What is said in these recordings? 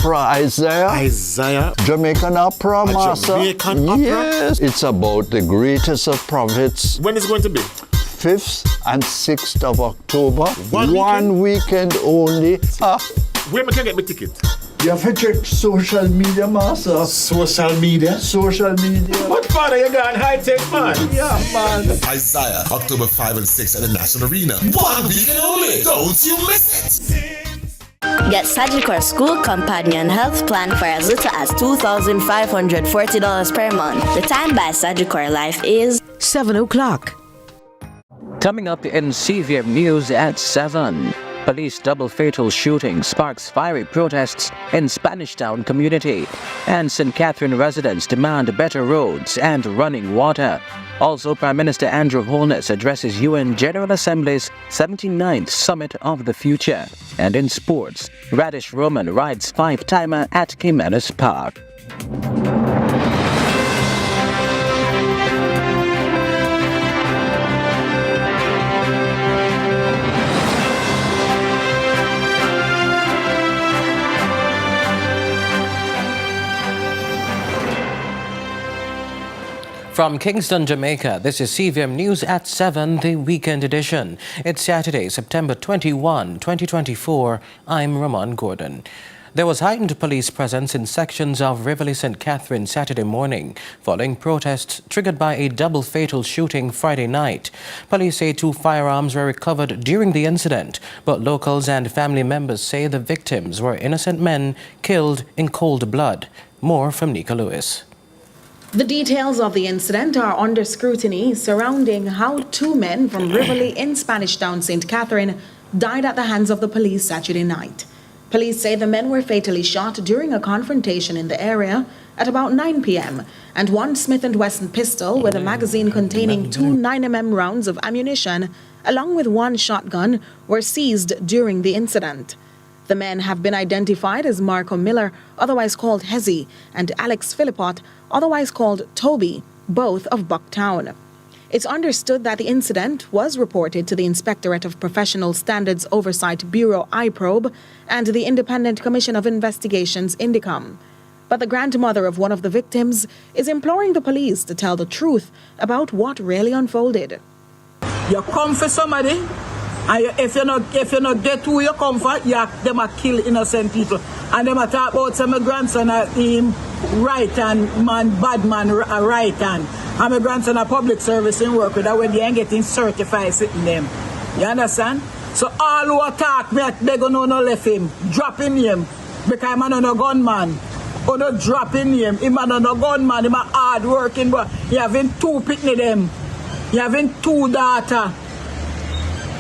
opera, Isaiah. Jamaican opera, master. Jamaican opera? Yes. It's about the greatest of prophets. When is it going to be? 5th and 6th of October. One weekend only. Where can I get my ticket? You have to check social media, master. Social media? Social media. What father you got high-tech, man? Yeah, man. Isaiah, October 5 and 6 at the National Arena. 1 weekend only. Don't you miss it. Get Sagicor School Companion Health Plan for as little as $2,540 per month. The time by Sagicor Life is 7 o'clock. Coming up in CVM News at 7. Police double fatal shooting sparks fiery protests in Spanish Town community. And St. Catherine residents demand better roads and running water. Also, Prime Minister Andrew Holness addresses UN General Assembly's 79th Summit of the Future. And in sports, Radish Roman rides 5-timer at Jimenez Park. From Kingston, Jamaica, this is CVM News at 7, the weekend edition. It's Saturday, September 21, 2024. I'm Ramon Gordon. There was heightened police presence in sections of Rivoli St. Catherine Saturday morning, following protests triggered by a double fatal shooting Friday night. Police say 2 firearms were recovered during the incident, but locals and family members say the victims were innocent men killed in cold blood. More from Neika Lewis. The details of the incident are under scrutiny surrounding how 2 men from Rivoli in Spanish Town, St. Catherine, died at the hands of the police Saturday night. Police say the men were fatally shot during a confrontation in the area at about 9 p.m. and 1 Smith & Wesson pistol with a magazine containing 2 9mm rounds of ammunition, along with 1 shotgun, were seized during the incident. The men have been identified as Marco Miller, otherwise called Hezzy, and Alex Philippot, otherwise called Toby, both of Bucktown. It's understood that the incident was reported to the Inspectorate of Professional Standards Oversight Bureau IPROBE and the Independent Commission of Investigations INDICOM. But the grandmother of one of the victims is imploring the police to tell the truth about what really unfolded. You come for somebody, and if you not get who you come for, them a kill innocent people. And them a talk about some grandson him right hand man, bad man right hand. And my grandson a public service in work with that when they ain't getting certified sitting them. You understand? So all who attack me, they gonna no left him, drop him name, because man no gunman. Or no drop him name, him man no gunman, him a hard working, but he having 2 picnic them. He having 2 daughters.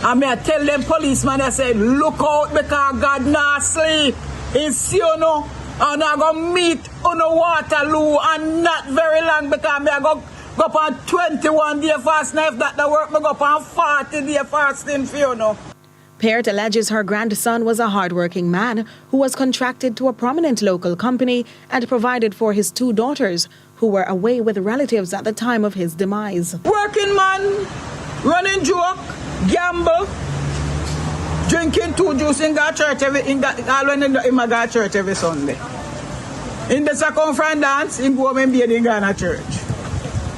And me I tell them policemen, I said, look out because God not sleep. It's you know, and I go meet on the Waterloo and not very long because me I go up on 21 day fasting. If that the work, me go up on 40 day fasting for you know. Peart alleges her grandson was a hardworking man who was contracted to a prominent local company and provided for his 2 daughters who were away with relatives at the time of his demise. Working man, running joke, gamble, drinking 2 juice in God church in my God church every Sunday. In the second friend dance, in go and be in Ghana church.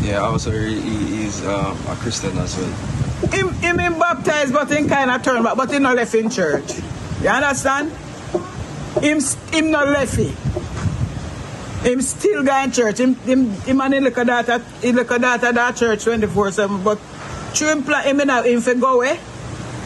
Yeah, also he's a Christian as well. Him baptized, but he kind of turned back, but he not left in church. You understand? Him not left it. Him still going to church. Him and he look at that church 24/7, but through him now, him for go away.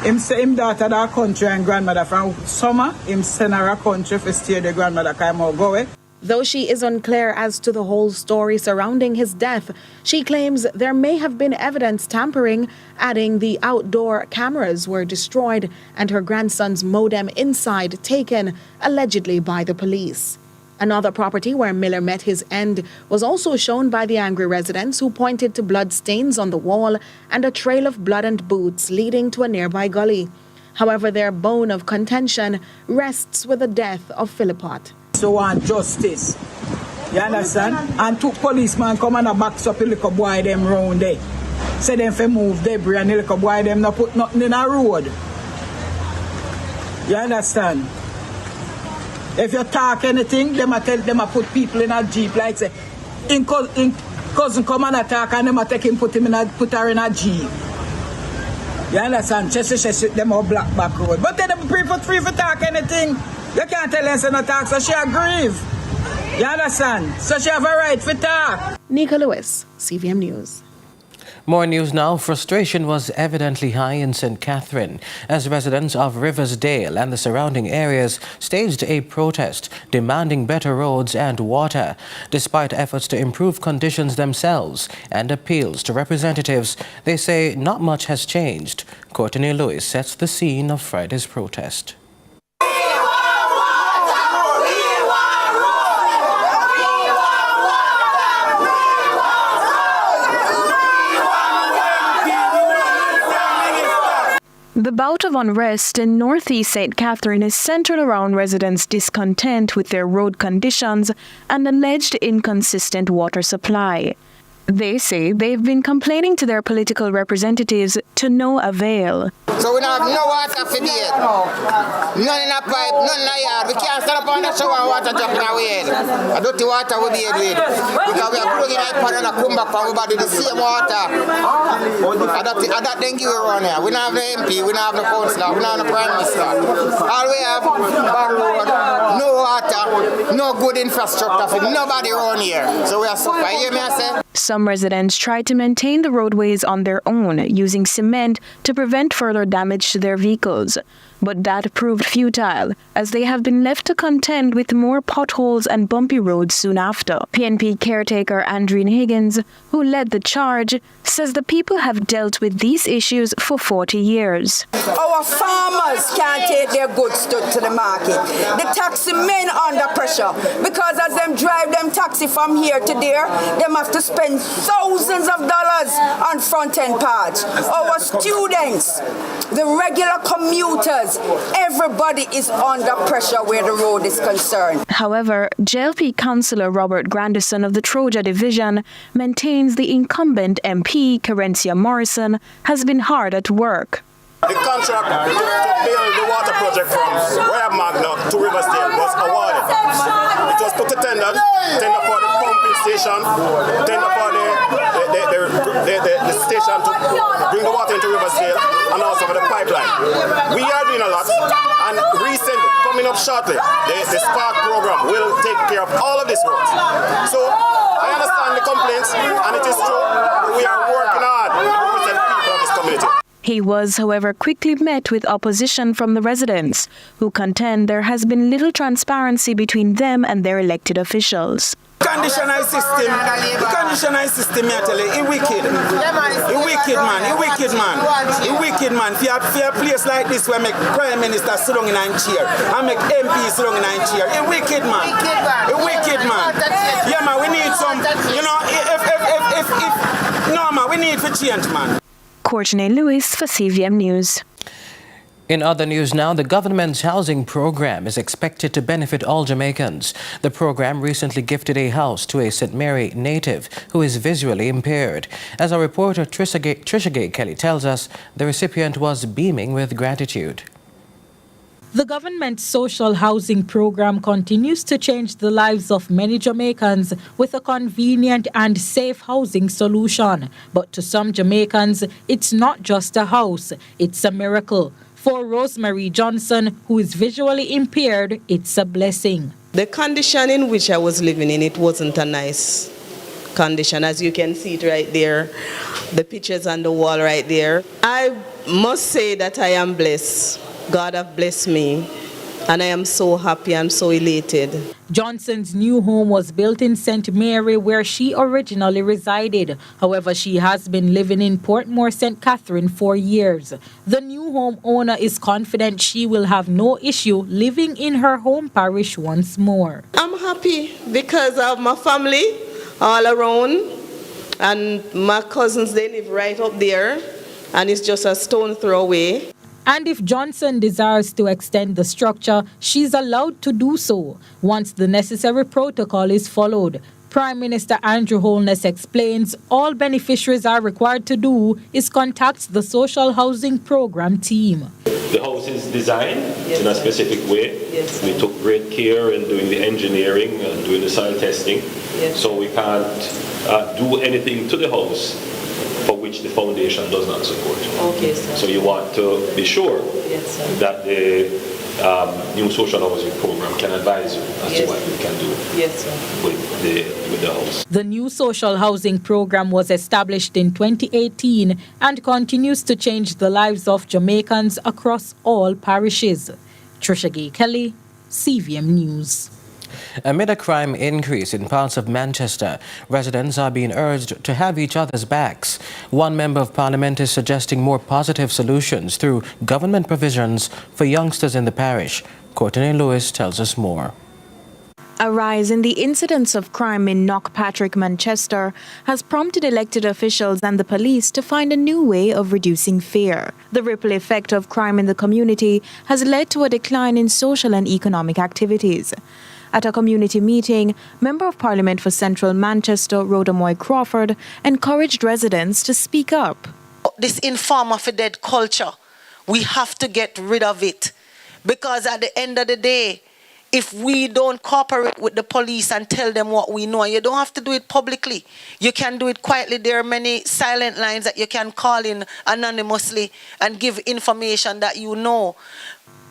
Him say him daughter that country and grandmother from summer, him send her a country for stay the grandmother come out go away. Though she is unclear as to the whole story surrounding his death, she claims there may have been evidence tampering, adding the outdoor cameras were destroyed and her grandson's modem inside taken, allegedly by the police. Another property where Miller met his end was also shown by the angry residents who pointed to blood stains on the wall and a trail of blood and boots leading to a nearby gully. However, their bone of contention rests with the death of Philippot. So want justice. You understand? And 2 policemen come and box up a little boy them round there. Say them for move debris and the little boy them not put nothing in a road. You understand? If you talk anything, them a put people in a jeep like say, in cousin come and attack and them a take him put her in a jeep. You understand? Just them all black back road. But then them free for talk anything. You can't tell her no talk, so she grieve. You understand? So she have a right for talk. Neika Lewis, CVM News. More news now. Frustration was evidently high in St. Catherine as residents of Riversdale and the surrounding areas staged a protest demanding better roads and water. Despite efforts to improve conditions themselves and appeals to representatives, they say not much has changed. Courteney Lewis sets the scene of Friday's protest. The bout of unrest in northeast St. Catherine is centered around residents' discontent with their road conditions and alleged inconsistent water supply. They say they've been complaining to their political representatives to no avail. So we don't have no water for bathe. None in a pipe, none in a yard. We can't stand up on the shower and water dropping our head. I don't the water we bathe with. Because we are growing like pan and a come back and we body the same water. I don't think you around here. We don't have no MP, we don't have no councillor, we don't have no prime minister. All we have, bad road, no water, no good infrastructure for nobody around here. So we are suffering. You hear me I say? Some residents tried to maintain the roadways on their own, using cement to prevent further damage to their vehicles. But that proved futile, as they have been left to contend with more potholes and bumpy roads soon after. PNP caretaker Andreen Higgins, who led the charge, says the people have dealt with these issues for 40 years. Our farmers can't take their goods to the market. The taxi men under pressure, because as them drive them taxi from here to there, them have to spend thousands of dollars on front-end parts. Our students, the regular commuters, everybody is under pressure where the road is concerned. However, JLP Councillor Robert Grandison of the Troja Division maintains the incumbent MP, Carencia Morrison, has been hard at work. The contract to build the water project from Royal Magna to Riversdale was awarded. It was put to tender for the pumping station, tender for the station to bring the water into Riversdale, and also for the pipeline. We are doing a lot, and recently, coming up shortly, the Spark program will take care of all of these roads. So I understand the complaints, and it is true. We are working hard to represent people of this community. He was, however, quickly met with opposition from the residents, who contend there has been little transparency between them and their elected officials. Conditionalized system, I tell you, it's wicked. It's wicked, man. It's wicked, man. It's wicked, man. For a place like this where make Prime Minister sit down in a chair and make MP sit down in a chair, it's wicked, man. It's wicked, man. Yeah, man, we need some, you know, no, man, we need for change, man. Courteney Lewis for CVM News. In other news now, the government's housing program is expected to benefit all Jamaicans. The program recently gifted a house to a St. Mary native who is visually impaired. As our reporter Trisha Gay Kelly tells us, the recipient was beaming with gratitude. The government's social housing program continues to change the lives of many Jamaicans with a convenient and safe housing solution. But to some Jamaicans, it's not just a house, it's a miracle. For Rosemary Johnson, who is visually impaired, it's a blessing. The condition in which I was living in, it wasn't a nice condition. As you can see it right there, the pictures on the wall right there. I must say that I am blessed. God have blessed me, and I am so happy and so elated. Johnson's new home was built in St. Mary, where she originally resided. However, she has been living in Portmore, St. Catherine for years. The new home owner is confident she will have no issue living in her home parish once more. I'm happy because of my family all around, and my cousins, they live right up there, and it's just a stone throw away. And if Johnson desires to extend the structure, she's allowed to do so once the necessary protocol is followed. Prime Minister Andrew Holness explains all beneficiaries are required to do is contact the social housing program team. The house is designed in a specific way. Yes. We took great care in doing the engineering and doing the soil testing. Yes. So we can't do anything to the house for which the foundation does not support. Okay, sir. So you want to be sure that the new social housing program can advise you as to what we can do with the house. The new social housing program was established in 2018 and continues to change the lives of Jamaicans across all parishes. Trisha Gay Kelly, CVM News. Amid a crime increase in parts of Manchester, residents are being urged to have each other's backs. One member of parliament is suggesting more positive solutions through government provisions for youngsters in the parish. Courteney Lewis tells us more. A rise in the incidence of crime in Knockpatrick, Manchester, has prompted elected officials and the police to find a new way of reducing fear. The ripple effect of crime in the community has led to a decline in social and economic activities. At a community meeting, Member of Parliament for Central Manchester, Rhoda Moy Crawford, encouraged residents to speak up. This informer for dead culture, we have to get rid of it. Because at the end of the day, if we don't cooperate with the police and tell them what we know, you don't have to do it publicly. You can do it quietly. There are many silent lines that you can call in anonymously and give information that you know.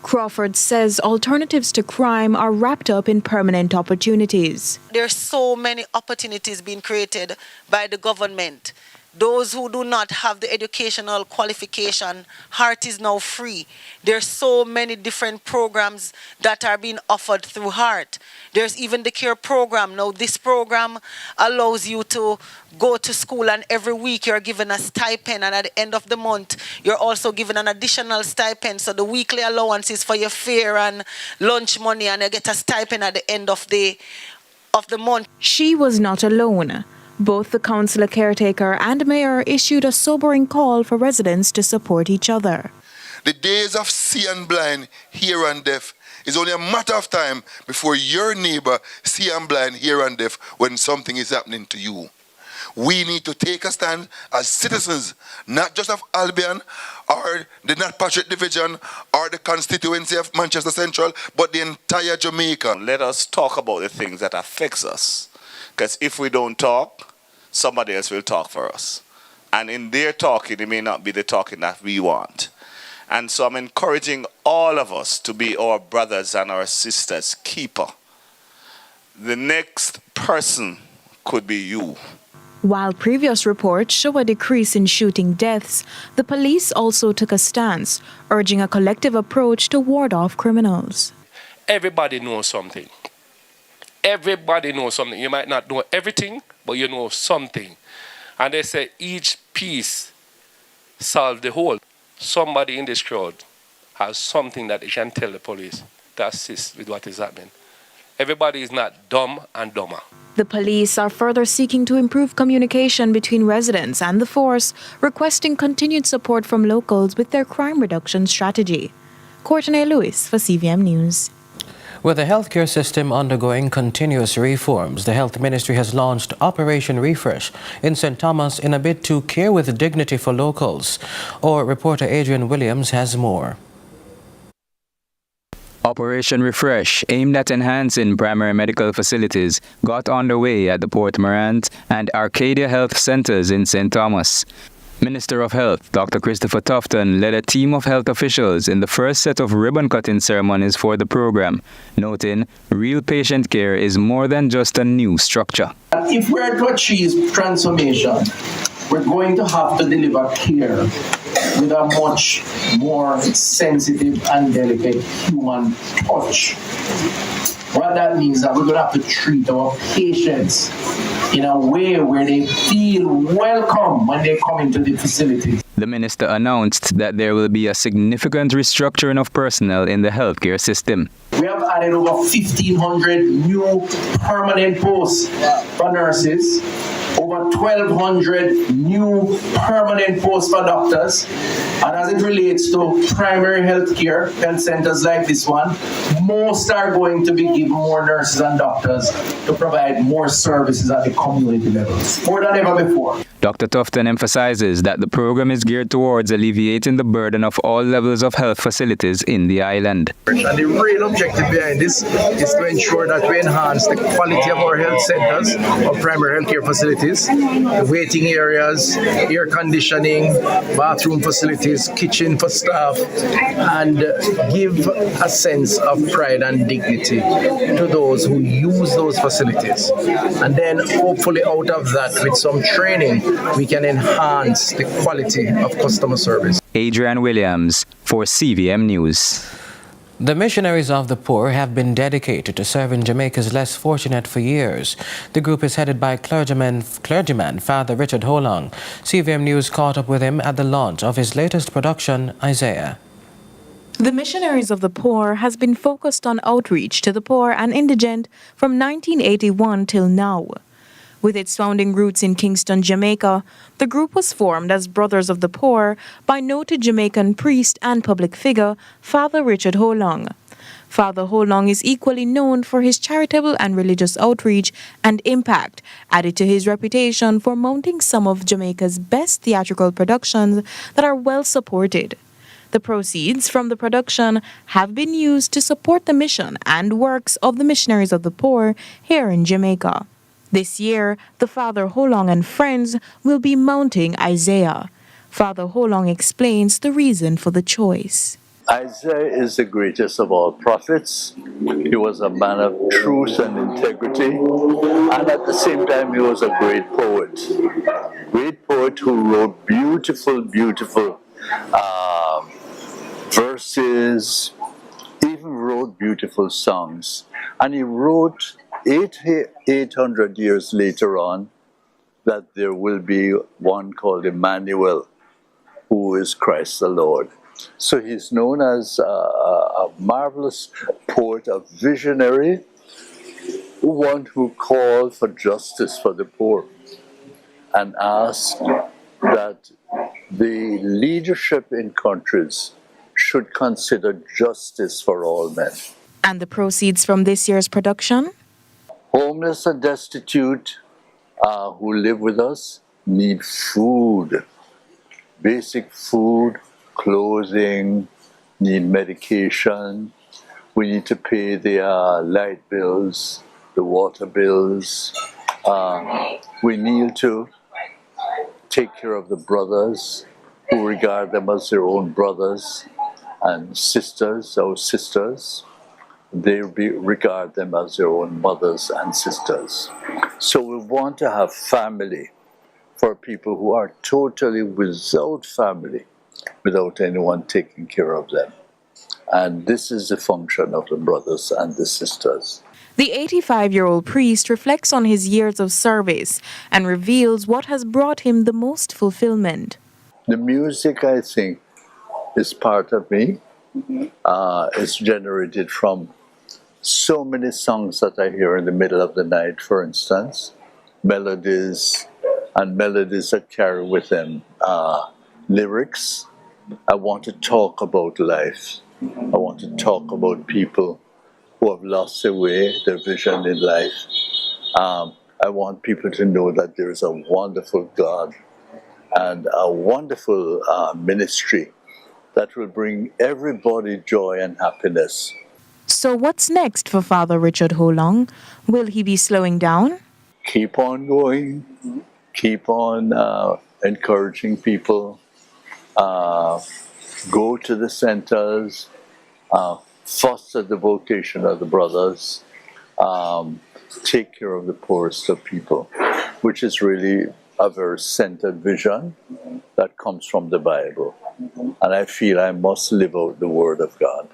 Crawford says alternatives to crime are wrapped up in permanent opportunities. There are so many opportunities being created by the government. Those who do not have the educational qualification, HEART is now free. There are so many different programs that are being offered through HEART. There's even the CARE program. Now, this program allows you to go to school, and every week you're given a stipend, and at the end of the month, you're also given an additional stipend. So the weekly allowance is for your fare and lunch money, and you get a stipend at the end of the month. She was not alone. Both the councillor caretaker and mayor issued a sobering call for residents to support each other. The days of see and blind, hear and deaf is only a matter of time before your neighbor see and blind, hear and deaf when something is happening to you. We need to take a stand as citizens, not just of Albion or the Knockpatrick division or the constituency of Manchester Central, but the entire Jamaica. Let us talk about the things that affects us. Because if we don't talk, somebody else will talk for us. And in their talking, it may not be the talking that we want. And so I'm encouraging all of us to be our brothers and our sisters' keeper. The next person could be you. While previous reports show a decrease in shooting deaths, the police also took a stance, urging a collective approach to ward off criminals. Everybody knows something. Everybody knows something. You might not know everything, but you know something. And they say each piece solves the whole. Somebody in this crowd has something that they can tell the police to assist with what is happening. Everybody is not dumb and dumber. The police are further seeking to improve communication between residents and the force, requesting continued support from locals with their crime reduction strategy. Courteney Lewis for CVM News. With the healthcare system undergoing continuous reforms, the Health Ministry has launched Operation Refresh in St. Thomas in a bid to care with dignity for locals. Our reporter Adrian Williams has more. Operation Refresh, aimed at enhancing primary medical facilities, got underway at the Port Morant and Arcadia Health Centres in St. Thomas. Minister of Health, Dr. Christopher Tufton, led a team of health officials in the first set of ribbon-cutting ceremonies for the program, noting real patient care is more than just a new structure. If we're to achieve transformation, we're going to have to deliver care with a much more sensitive and delicate human touch. What that means is that we're going to have to treat our patients in a way where they feel welcome when they come into the facility. The minister announced that there will be a significant restructuring of personnel in the healthcare system. We have added over 1,500 new permanent posts for nurses, over 1,200 new permanent posts for doctors. And as it relates to primary health care, health centers like this one, most are going to be given more nurses and doctors to provide more services at the community level, more than ever before. Dr. Tufton emphasizes that the program is geared towards alleviating the burden of all levels of health facilities in the island. And the real objective behind this is to ensure that we enhance the quality of our health centers, our primary health care facilities, the waiting areas, air conditioning, bathroom facilities, kitchen for staff, and give a sense of pride and dignity to those who use those facilities. And then hopefully out of that, with some training, we can enhance the quality of customer service. Adrian Williams for CVM News. The Missionaries of the Poor have been dedicated to serving Jamaica's less fortunate for years. The group is headed by clergyman Father Richard Holong. CVM News caught up with him at the launch of his latest production, Isaiah. The Missionaries of the Poor has been focused on outreach to the poor and indigent from 1981 till now. With its founding roots in Kingston, Jamaica, the group was formed as Brothers of the Poor by noted Jamaican priest and public figure Father Richard Holong. Father Holong is equally known for his charitable and religious outreach and impact, added to his reputation for mounting some of Jamaica's best theatrical productions that are well supported. The proceeds from the production have been used to support the mission and works of the Missionaries of the Poor here in Jamaica. This year, the Father Holong and friends will be mounting Isaiah. Father Holong explains the reason for the choice. Isaiah is the greatest of all prophets. He was a man of truth and integrity, and at the same time he was a great poet. Great poet who wrote beautiful verses, even wrote beautiful songs. And he wrote 800 years later on that there will be one called Emmanuel, who is Christ the Lord. So he's known as a marvelous poet, a visionary, one who called for justice for the poor and asked that the leadership in countries should consider justice for all men. And the proceeds from this year's production? Homeless and destitute who live with us need food, basic food, clothing, need medication. We need to pay the light bills, the water bills. We need to take care of the brothers who regard them as their own brothers, and sisters, our sisters. They regard them as their own mothers and sisters. So we want to have family for people who are totally without family, without anyone taking care of them. And this is the function of the brothers and the sisters. The 85-year-old priest reflects on his years of service and reveals what has brought him the most fulfillment. The music, I think, is part of me. It's generated from so many songs that I hear in the middle of the night, for instance. Melodies, and melodies that carry with them lyrics. I want to talk about life. I want to talk about people who have lost their way, their vision in life. I want people to know that there is a wonderful God and a wonderful ministry that will bring everybody joy and happiness. So what's next for Father Richard Holong? Will he be slowing down? Keep on going. Keep on encouraging people. Go to the centers. Foster the vocation of the brothers. Take care of the poorest of people, which is really a very centered vision that comes from the Bible. And I feel I must live out the Word of God.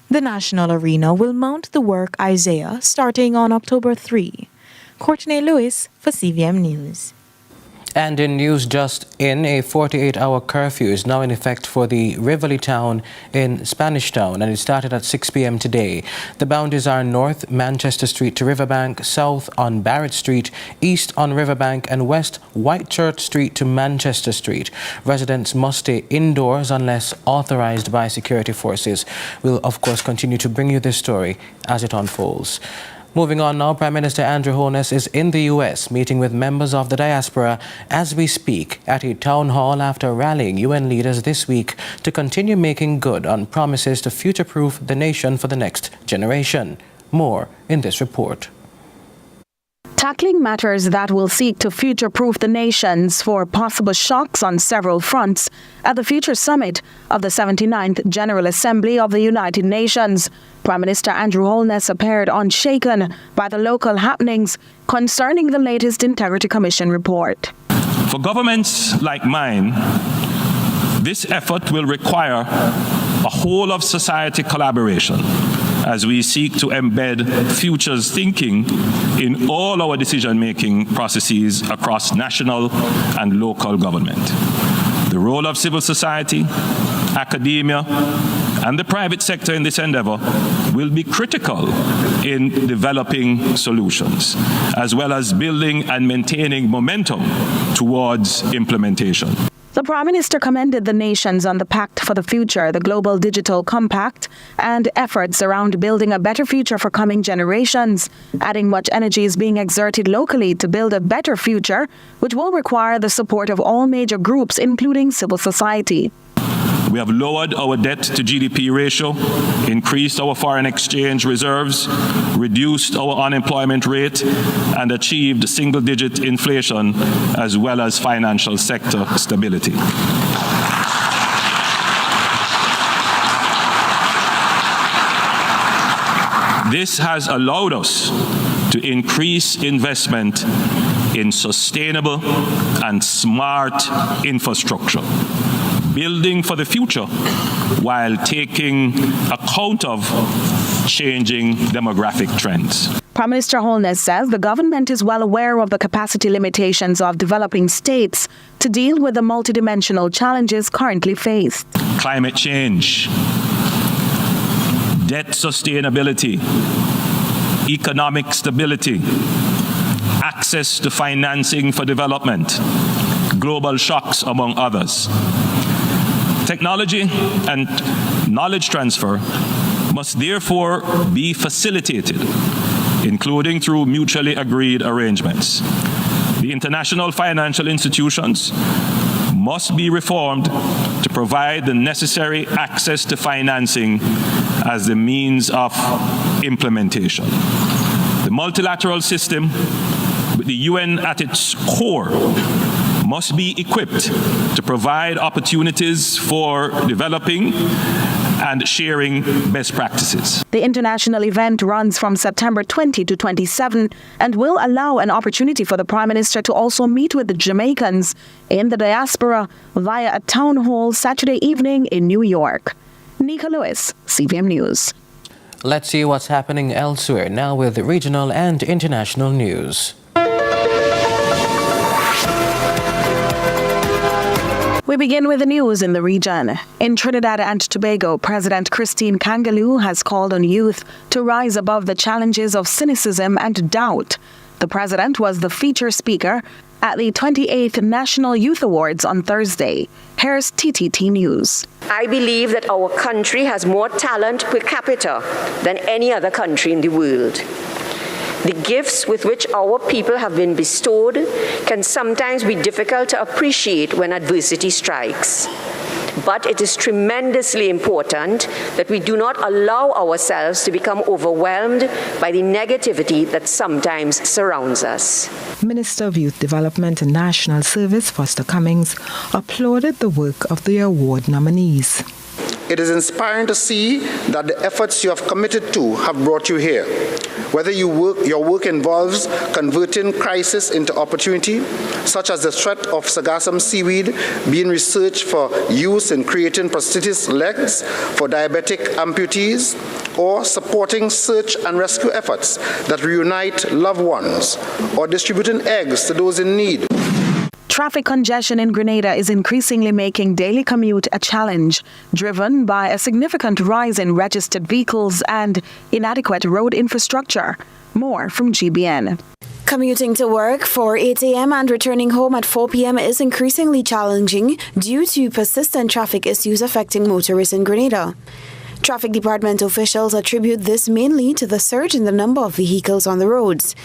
The National Arena will mount the work Isaiah starting on October 3. Courteney Lewis for CVM News. And in news just in, a 48-hour curfew is now in effect for the Rivoli town in Spanish Town, and it started at 6 p.m. today. The boundaries are north Manchester Street to Riverbank, south on Barrett Street, east on Riverbank, and west Whitechurch Street to Manchester Street. Residents must stay indoors unless authorized by security forces. We'll, of course, continue to bring you this story as it unfolds. Moving on now, Prime Minister Andrew Holness is in the U.S. meeting with members of the diaspora as we speak at a town hall after rallying UN leaders this week to continue making good on promises to future-proof the nation for the next generation. More in this report. Tackling matters that will seek to future-proof the nations for possible shocks on several fronts at the Future Summit of the 79th General Assembly of the United Nations. Prime Minister Andrew Holness appeared unshaken by the local happenings concerning the latest Integrity Commission report. For governments like mine, this effort will require a whole-of-society collaboration as we seek to embed futures thinking in all our decision-making processes across national and local government. The role of civil society, academia, and the private sector in this endeavor will be critical in developing solutions, as well as building and maintaining momentum towards implementation. The Prime Minister commended the nations on the Pact for the Future, the Global Digital Compact, and efforts around building a better future for coming generations, adding much energy is being exerted locally to build a better future, which will require the support of all major groups, including civil society. We have lowered our debt to GDP ratio, increased our foreign exchange reserves, reduced our unemployment rate, and achieved single-digit inflation as well as financial sector stability. This has allowed us to increase investment in sustainable and smart infrastructure, building for the future while taking account of changing demographic trends. Prime Minister Holness says the government is well aware of the capacity limitations of developing states to deal with the multidimensional challenges currently faced. Climate change, debt sustainability, economic stability, access to financing for development, global shocks, among others. Technology and knowledge transfer must therefore be facilitated, including through mutually agreed arrangements. The international financial institutions must be reformed to provide the necessary access to financing as the means of implementation. The multilateral system, with the UN at its core, must be equipped to provide opportunities for developing and sharing best practices. The international event runs from September 20 to 27 and will allow an opportunity for the Prime Minister to also meet with the Jamaicans in the diaspora via a town hall Saturday evening in New York. Neika Lewis, CVM News. Let's see what's happening elsewhere now with regional and international news. We begin with the news in the region. In Trinidad and Tobago, President Christine Kangaloo has called on youth to rise above the challenges of cynicism and doubt. The president was the feature speaker at the 28th National Youth Awards on Thursday. Here's TTT News. I believe that our country has more talent per capita than any other country in the world. The gifts with which our people have been bestowed can sometimes be difficult to appreciate when adversity strikes. But it is tremendously important that we do not allow ourselves to become overwhelmed by the negativity that sometimes surrounds us. Minister of Youth Development and National Service Foster Cummings applauded the work of the award nominees. It is inspiring to see that the efforts you have committed to have brought you here. Whether your work involves converting crisis into opportunity, such as the threat of sargassum seaweed being researched for use in creating prosthetic legs for diabetic amputees, or supporting search and rescue efforts that reunite loved ones, or distributing eggs to those in need. Traffic congestion in Grenada is increasingly making daily commute a challenge, driven by a significant rise in registered vehicles and inadequate road infrastructure. More from GBN. Commuting to work for 8 a.m. and returning home at 4 p.m. is increasingly challenging due to persistent traffic issues affecting motorists in Grenada. Traffic department officials attribute this mainly to the surge in the number of vehicles on the roads.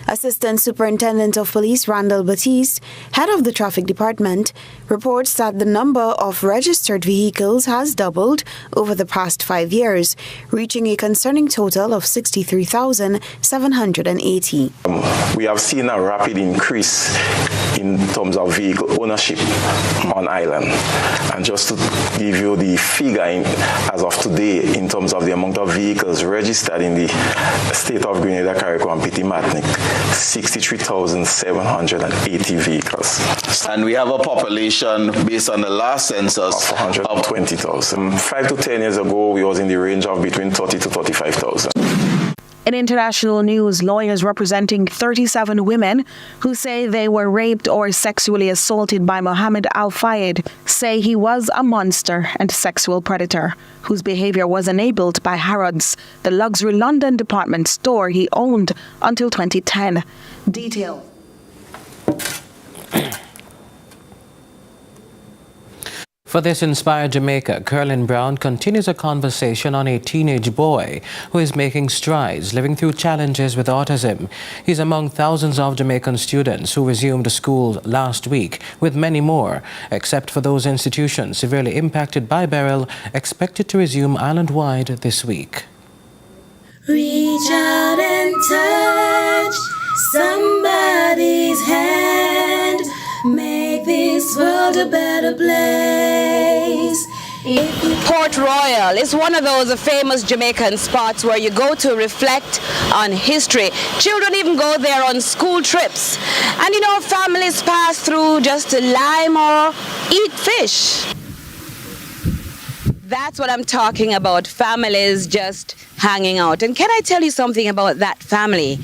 Assistant Superintendent of Police Randall Batiste, head of the traffic department, reports that the number of registered vehicles has doubled over the past 5 years, reaching a concerning total of 63,780. We have seen a rapid increase in terms of vehicle ownership on island. And just to give you the figure as of today in terms of the amount of vehicles registered in the state of Grenada, Carriacou and Petit Martinique, 63,780 vehicles. And we have a population based on the last census of 120,000. 5 to 10 years ago, we was in the range of between 30 to 35,000. In international news, lawyers representing 37 women who say they were raped or sexually assaulted by Mohammed Al-Fayed say he was a monster and sexual predator whose behavior was enabled by Harrods, the luxury London department store he owned until 2010. Detail. For This Inspired Jamaica, Curlin Brown continues a conversation on a teenage boy who is making strides, living through challenges with autism. He's among thousands of Jamaican students who resumed school last week, with many more, except for those institutions severely impacted by Beryl, expected to resume island-wide this week. Reach out and touch somebody's hand. Make this world a better place. Port Royal is one of those famous Jamaican spots where you go to reflect on history. Children even go there on school trips. And you know, families pass through just to lime or eat fish. That's what I'm talking about, families just hanging out. And can I tell you something about that family?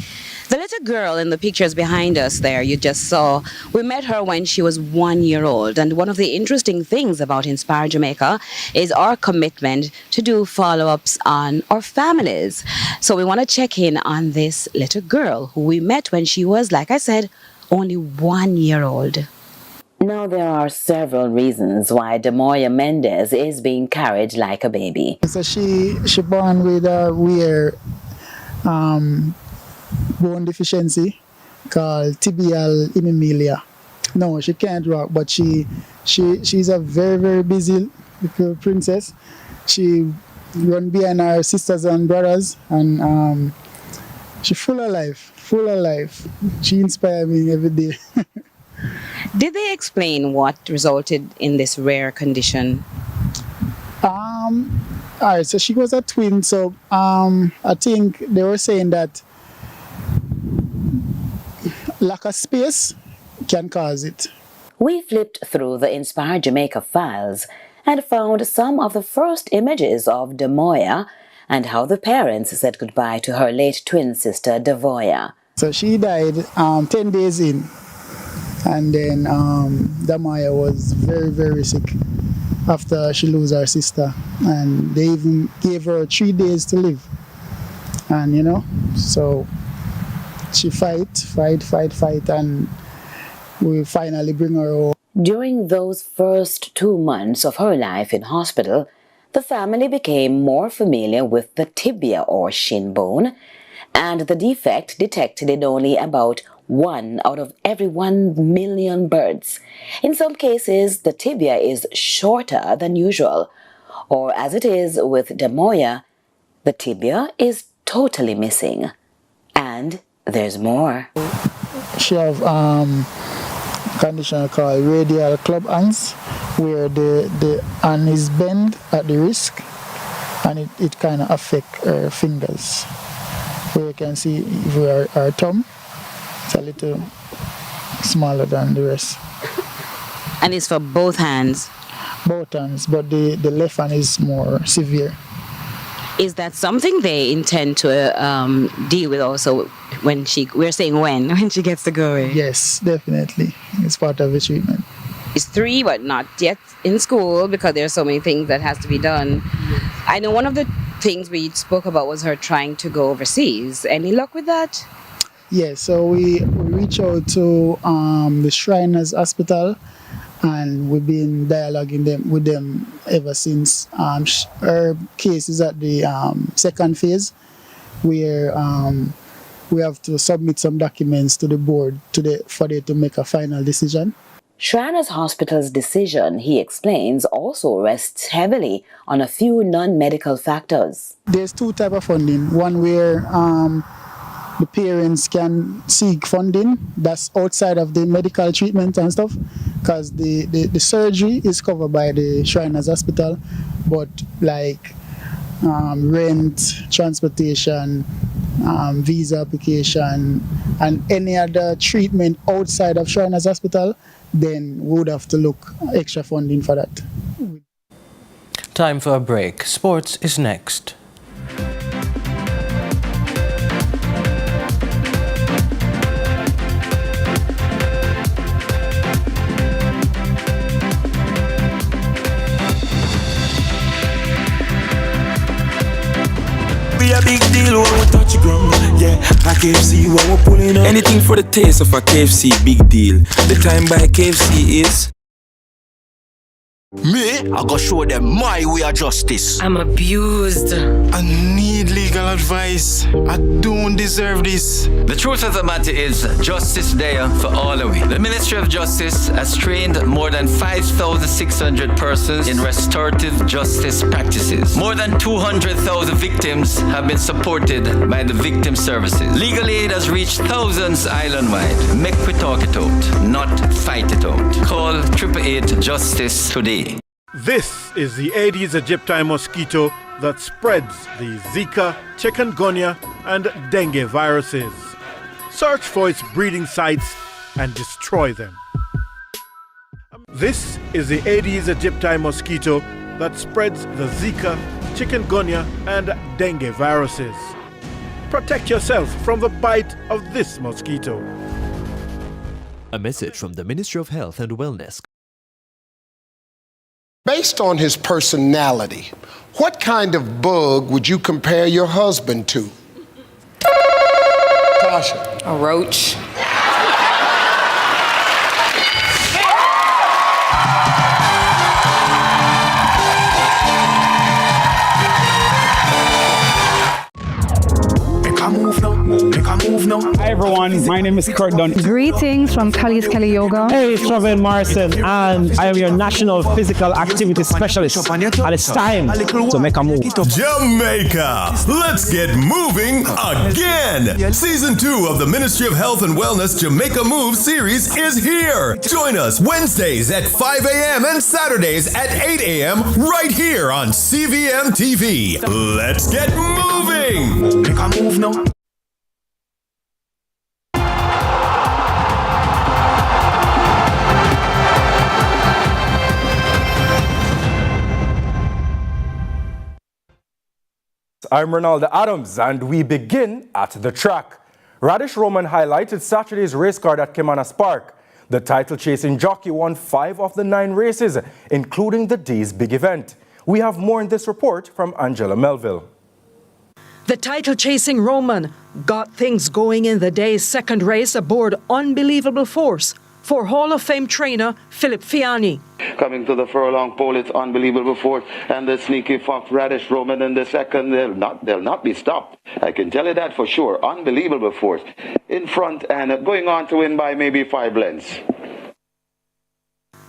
The little girl in the pictures behind us there you just saw, we met her when she was 1 year old. And one of the interesting things about Inspire Jamaica is our commitment to do follow-ups on our families. So we want to check in on this little girl who we met when she was, like I said, only 1 year old. Now, there are several reasons why Demoya Mendez is being carried like a baby. So she born with a weird bone deficiency called tibial hemimelia. No, she can't walk, but she's a very, very busy little princess. She run behind her sisters and brothers, and she's full of life. She inspires me every day. Did they explain what resulted in this rare condition? All right, so she was a twin, so I think they were saying that lack of space can cause it. We flipped through the Inspire Jamaica files and found some of the first images of Demoya and how the parents said goodbye to her late twin sister, Devoya. So she died 10 days in, and then Demoya was very, very sick after she lost her sister, and they even gave her 3 days to live. And you know, so she fight, and we finally bring her home. During those first 2 months of her life in hospital, the family became more familiar with the tibia or shin bone, and the defect detected in only about 1 out of every 1 million birds. In some cases, the tibia is shorter than usual, or as it is with Demoya, the tibia is totally missing. And there's more. She have condition called radial club hands, where the hand is bent at the wrist, and it kind of affect her fingers. Where you can see her thumb, it's a little smaller than the rest. And it's for both hands? Both hands, but the left hand is more severe. Is that something they intend to deal with also when we're saying when she gets to go away? Yes, definitely. It's part of the treatment. She's 3, but not yet in school because there's so many things that has to be done. I know one of the things we spoke about was her trying to go overseas. Any luck with that? Yes, so we reach out to the Shriners Hospital, and we've been dialoguing with them ever since. Her case is at the second phase, where we have to submit some documents to the board for them to make a final decision. Shriners Hospital's decision, he explains, also rests heavily on a few non-medical factors. There's 2 types of funding. One where the parents can seek funding that's outside of the medical treatment and stuff, because the surgery is covered by the Shriners Hospital, but like rent, transportation, visa application, and any other treatment outside of Shriners Hospital, then we would have to look extra funding for that. Time for a break. Sports is next. We a big deal when we touch the ground. Yeah, a KFC when we're pulling up. Anything for the taste of a KFC, big deal. The time by KFC is... Me, I go show them my way of justice. I'm abused. I need legal advice. I don't deserve this. The truth of the matter is, justice there for all of it. The Ministry of Justice has trained more than 5,600 persons in restorative justice practices. More than 200,000 victims have been supported by the victim services. Legal aid has reached thousands island-wide. Make we talk it out, not fight it out. Call 888 Justice today. This is the Aedes aegypti mosquito that spreads the Zika, chikungunya, and dengue viruses. Search for its breeding sites and destroy them. This is the Aedes aegypti mosquito that spreads the Zika, chikungunya, and dengue viruses. Protect yourself from the bite of this mosquito. A message from the Ministry of Health and Wellness. Based on his personality, what kind of bug would you compare your husband to? Tasha. A roach. Hi everyone, my name is Kurt Dunn. Greetings from Kelly's Kelly Yoga. Hey, it's Travin Morrison, and I am your National Physical Activity Specialist. And it's time to make a move. Jamaica, let's get moving again. Season 2 of the Ministry of Health and Wellness Jamaica Move series is here. Join us Wednesdays at 5 a.m. and Saturdays at 8 a.m. right here on CVM TV. Let's get moving. Make a move now. I'm Ronaldo Adams, and we begin at the track. Radish Roman highlighted Saturday's race card at Caymanas Park. The title-chasing jockey won 5 of the 9 races, including the day's big event. We have more in this report from Angela Melville. The title-chasing Roman got things going in the day's second race aboard Unbelievable Force for Hall of Fame trainer Philip Fiani. Coming to the furlong pole, it's Unbelievable Force and the Sneaky Fox Radish Roman in the second. They'll not be stopped. I can tell you that for sure. Unbelievable Force in front and going on to win by maybe 5 lengths.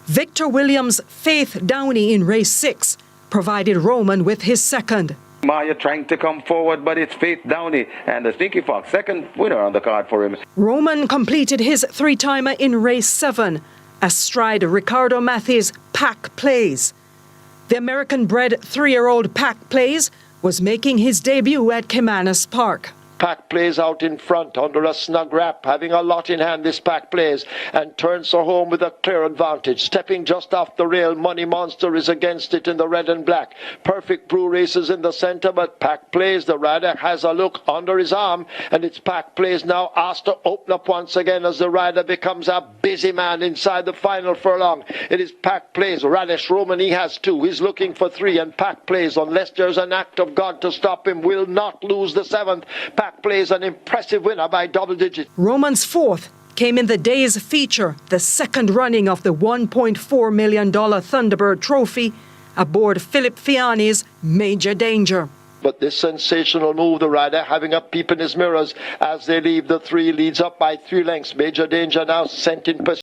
Victor Williams' Faith Downey in race 6 provided Roman with his second. Maya trying to come forward, but it's Faith Downey and the Sneaky Fox, second winner on the card for him. Roman completed his 3-timer in race 7 astride Ricardo Matthews' Pack Plays. The American-bred 3-year-old Pack Plays was making his debut at Caymanas Park. Pack plays out in front under a snug wrap, having a lot in hand. This Pack plays and turns her home with a clear advantage. Stepping just off the rail, Money Monster is against it in the red and black. Perfect Brew races in the center, but Pack plays. The rider has a look under his arm, and it's Pack plays now asked to open up once again as the rider becomes a busy man inside the final furlong. It is Pack plays. Radish Roman, he has 2. He's looking for 3, and Pack plays, unless there's an act of God to stop him, will not lose the 7th. Pack plays, an impressive winner by double digits. Roman's 4th came in the day's feature, the second running of the $1.4 million Thunderbird Trophy, aboard Philip Fiani's Major Danger. But this sensational move, the rider having a peep in his mirrors as they leave the 3, leads up by 3 lengths. Major Danger now sent in pursuit.